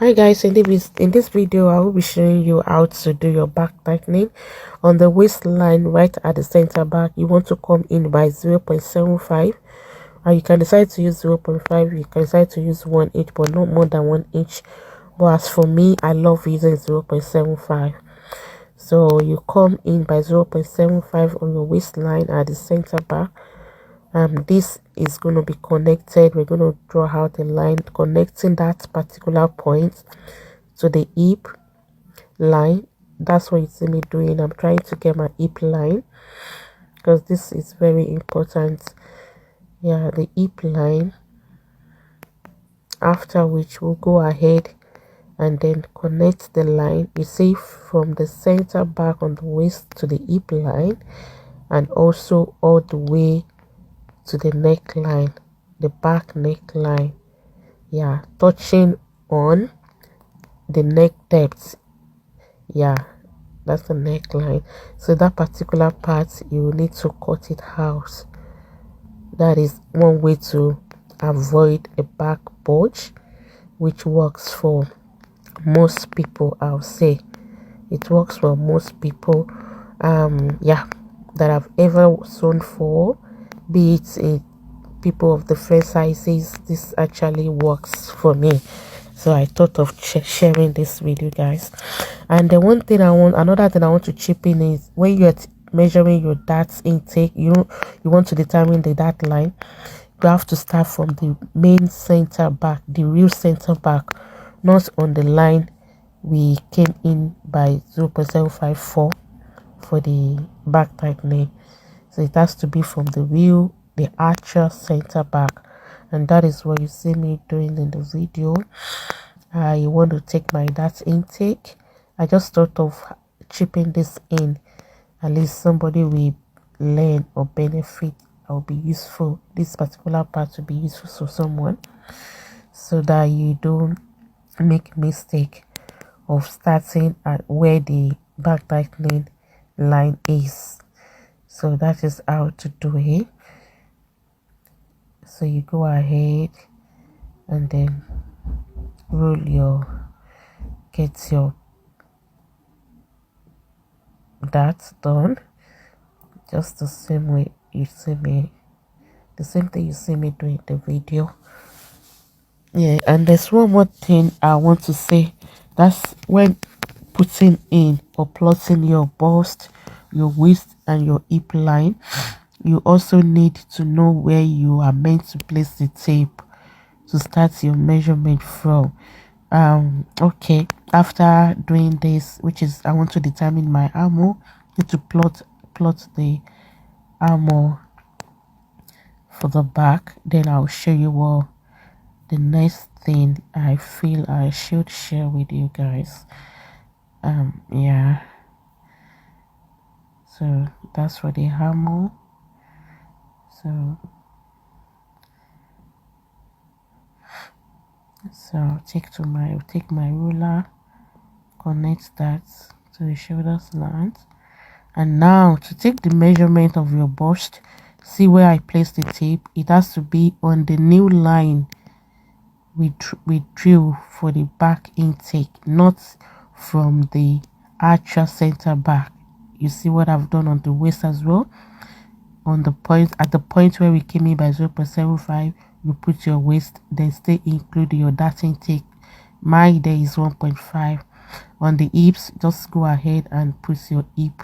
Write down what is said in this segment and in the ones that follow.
Hi guys, in this video I will be showing you how to do your back tightening on the waistline right at the center back. You want to come in by 0.75, and you can decide to use 0.5, you can decide to use 1 inch, but not more than 1 inch. But as for me, I love using 0.75. So you come in by 0.75 on your waistline at the center back. This is going to be connected. We're going to draw out a line connecting that particular point to the hip line. That's what you see me doing. I'm trying to get my hip line because this is very important. Yeah, the hip line, after which we'll go ahead and then connect the line. You see, from the center back on the waist to the hip line, and also all the way to the neckline, the back neckline. Yeah, touching on the neck depth. Yeah, that's the neckline. So that particular part, you need to cut it out. That is one way to avoid a back bulge, which works for most people. I'll say it works for most people yeah, that I've ever sewn for, be it people of different sizes. This actually works for me, so I thought of sharing this with you guys. And the another thing I want to chip in is, when you're measuring your dart intake, you want to determine the dart line, you have to start from the main center back, the real center back, not on the line we came in by 0.754 for the back tightening. So it has to be from the actual center back, and that is what you see me doing in the video. I want to take my dart intake. I just thought of chipping this in. At least somebody will learn or benefit or be useful. This particular part will be useful for someone, so that you don't make mistake of starting at where the back tightening line is. So that is how to do it. So you go ahead and then get your darts done, just the same way you see me, the same thing you see me doing the video. Yeah, and there's one more thing I want to say. That's when putting in or plotting your bust, your waist and your hip line, you also need to know where you are meant to place the tape to start your measurement from. Okay, after doing this, which is, I want to determine my armhole, need to plot the armhole for the back. Then I'll show you what the next thing I feel I should share with you guys. Yeah, so that's for the armhole. So take my ruler, connect that to the shoulder slant, and now to take the measurement of your bust, see where I placed the tape. It has to be on the new line we drew for the back intake, not from the actual center back. You see what I've done on the waist as well. On the point, at the point where we came in by 0.75, you put your waist, then stay include your dart intake. My there is 1.5. On the hips, just go ahead and put your hip,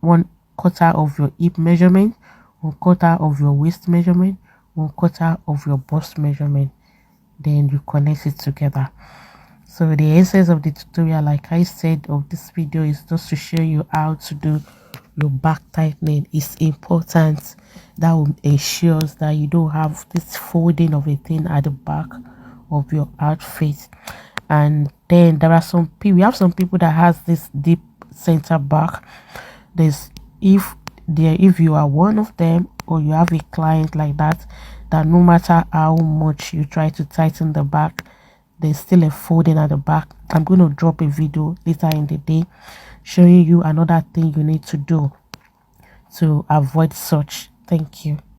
1/4 of your hip measurement, 1/4 of your waist measurement, 1/4 of your bust measurement. Then you connect it together. So the essence of the tutorial, like I said, of this video is just to show you how to do your back tightening. Is important. That will ensure that you don't have this folding of a thing at the back of your outfit. And then there are some people, we have some people that has this deep center back. If you are one of them, or you have a client like that no matter how much you try to tighten the back, there's still a folding at the back. I'm going to drop a video later in the day showing you another thing you need to do to avoid such. Thank you.